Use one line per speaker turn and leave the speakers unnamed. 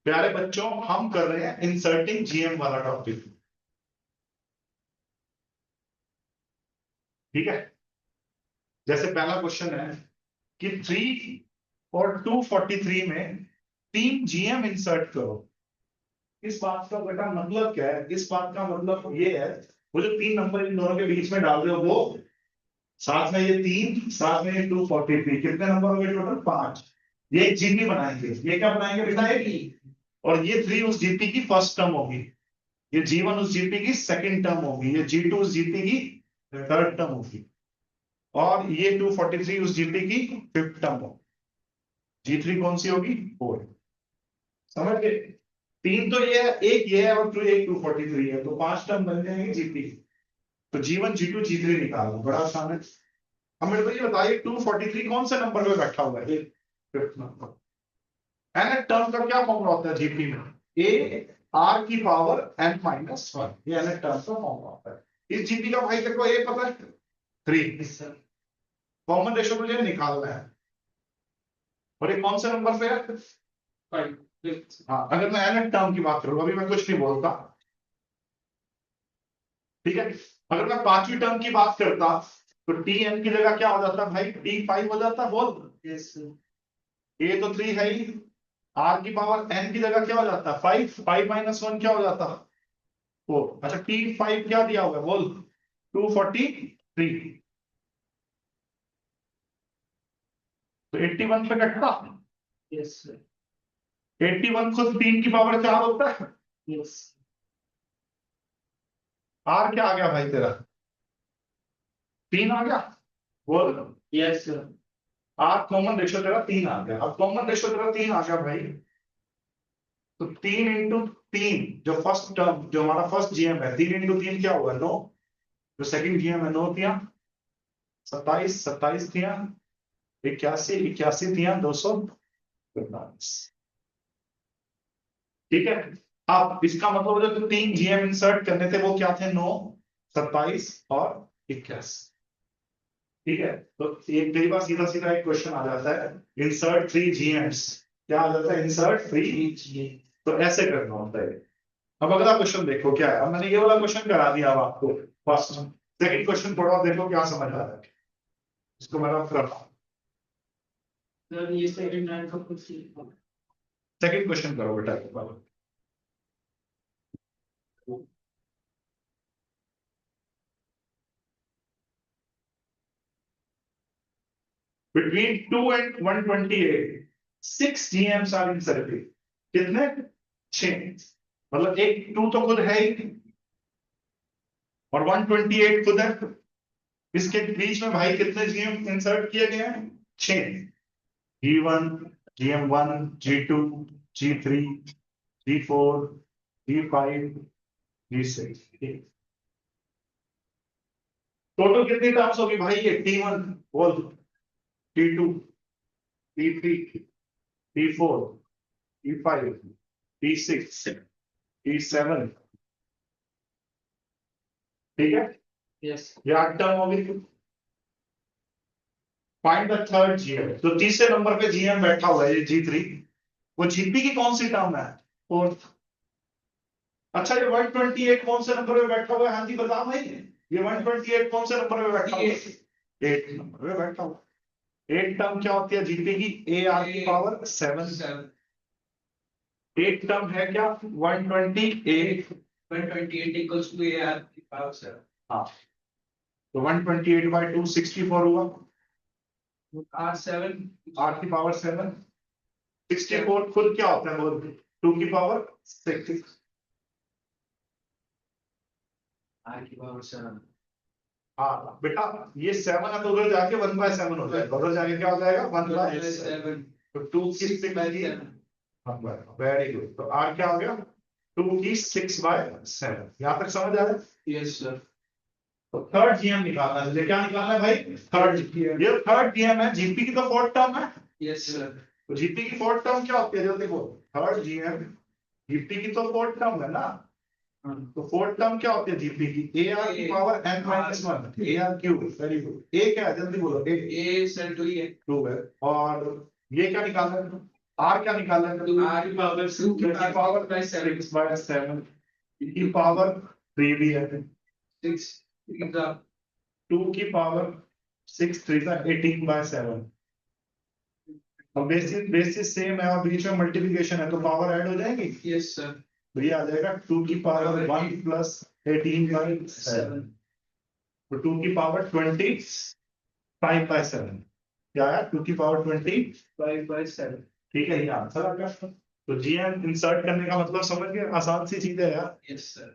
प्यारे बच्चों, हम कर रहे हैं इंसर्टिंग जीएम वाला टॉपिक। ठीक है। जैसे पहला क्वेश्चन है कि 3 और 243 में 3 जीएम इंसर्ट करो। इस बात का बेटा मतलब क्या है? इस बात का मतलब ये है, वो जो 3 नंबर इन दोनों के बीच में डाल रहे हो, वो साथ में ये 3, साथ में ये 243, कितने नंबर हो गए टोटल? 5। ये एक जीपी बनाएंगे। ये क्या बनाएंगे बेटा? एक। और ये 3 उस जीपी की फर्स्ट टर्म होगी, ये G1 उस जीपी की सेकंड टर्म होगी, ये G2 उस जीपी की थर्ड टर्म होगी, और ये 243 उस जीपी की फिफ्थ टर्म होगी। G3 कौन सी होगी? 4। समझ गए? 3 तो ये है, एक ये है, और एक 243 है, तो 5 टर्म बन जाएंगे जीपी। तो G1 G2 G3 निकालो, बड़ा आसान है। अब मेरे को ये बताइए 243 कौन से नंबर पे बैठा हुआ है? Fifth number. एन टर्म का क्या फॉर्मूला होता है जीपी में? ए आर की पावर n माइनस 1, ये एन टर्म का फॉर्मूला होता है। इस जीपी का भाई तेरे को ए पता है? 3। कॉमन रेशियो मुझे निकालना है, और ये कौन से नंबर पे है? 5। हाँ, अगर मैं एन टर्म की बात करूं, अभी मैं कुछ नहीं बोलता, ठीक है। अगर मैं पांचवी टर्म की बात करता, तो टी एन की जगह क्या हो जाता भाई? T5 हो जाता। बोल। यस। ए तो 3 है ही, आर की पावर एन की जगह क्या हो जाता? 5। 5 - 1 क्या हो जाता? 4। अच्छा, T5 क्या दिया हुआ है? बोल। 243। तो 81 पे कटता। यस। 81 खुद 3 की पावर 4 होता है। यस। आर क्या आ गया भाई तेरा? 3 आ गया। बोल। यस। आर कॉमन रेशियो तेरा 3 आ गया। अब कॉमन रेशियो तेरा 3 आ गया भाई, तो 3 × 3, जो फर्स्ट टर्म, जो हमारा फर्स्ट जीएम है, 3 × 3 क्या हुआ? 9। जो सेकंड जीएम है, 9 दिया, 27, 27 दिया, 81, 81 दिया, 245। ठीक है। अब इसका मतलब जो 3 जीएम इंसर्ट करने थे वो क्या थे? 9, 27 और 81। ठीक है। तो एक कई बार सीधा सीधा एक क्वेश्चन आ जाता है, इंसर्ट 3 जीएम्स। क्या आ जाता है? Insert 3 GM. तो ऐसे करना होता है। अब अगला क्वेश्चन देखो क्या है। अब मैंने ये वाला क्वेश्चन करा दिया अब आपको फर्स्ट। सेकंड क्वेश्चन थोड़ा देखो क्या समझ आ रहा है, इसको मैं रफ कर रहा हूँ। ये सेकंड क्वेश्चन करो बेटा एक बार। Between 2 and 128, 6 GMs are in circuit. कितने? 6। मतलब एक 2 तो खुद है ही, और 128 खुद है। इसके बीच में भाई कितने जीएम इंसर्ट किए गए हैं? 6। G1, GM1, G2, G3, G4, G5, G6। Total कितनी टर्म्स होगी भाई? ये T1 बोल, T2, T3, T4, T5, T6, T7। ठीक है। यस। ये 8 टर्म होगी। Find the third GM. तो तीसरे नंबर पे जीएम बैठा हुआ है, ये G3। वो जीपी की कौन सी टर्म है? फोर्थ। अच्छा, ये 128 कौन से नंबर पे बैठा हुआ है? हाँ जी बताओ भाई, ये 128 कौन से नंबर पे बैठा हुआ है? 8 नंबर पे बैठा हुआ। 8 टर्म क्या होती है जीपी की? ए आर की पावर 7। 8 टर्म है क्या? 128। 128 इक्वल्स टू ए आर की पावर 7। हाँ, तो 128/2 64 हुआ। R7, आर की पावर 7। 64 खुद क्या होता है? बोल। 2 की पावर 6। आर की पावर 7। हाँ बेटा, ये 7 है तो उधर जाके 1/7 हो जाएगा, उधर जाके क्या हो जाएगा? 1/7। तो 2 की 6 वेरी गुड। तो आर क्या हो गया? 2 की 6/7। यहां तक समझ आ रहा है? Yes sir. तो थर्ड जीएम निकालना है तुझे। क्या निकालना है भाई? Third GM. ये थर्ड जीएम है, जीपी की तो फोर्थ टर्म है। Yes sir. तो जीपी की फोर्थ टर्म क्या होती है? जल्दी बोल। थर्ड जीएम जीपी की तो फोर्थ टर्म है ना। तो फोर्थ टर्म क्या होती है जीपी की? ए आर की power n-1, A R cube. Very good. A क्या है? जल्दी बोलो। ए सर 2 है। 2 है। और ये क्या निकालना है? आर क्या निकालना है?
R की पावर
2 की पावर
by 7
6 by 7 की पावर 3 भी है
6 the
2 की पावर 6 3 का 18 by 7 अब बेसिस सेम है और बीच में मल्टीप्लिकेशन है तो पावर ऐड हो जाएगी
yes sir
तो ये आ जाएगा 2 की पावर 1 प्लस 18 by 7 तो 2 की पावर 25 by 7 क्या है 2 की पावर 25 by 7 ठीक है ये आंसर आ गया तो जीएम इंसर्ट करने का मतलब समझ गए आसान सी चीज है यार
yes sir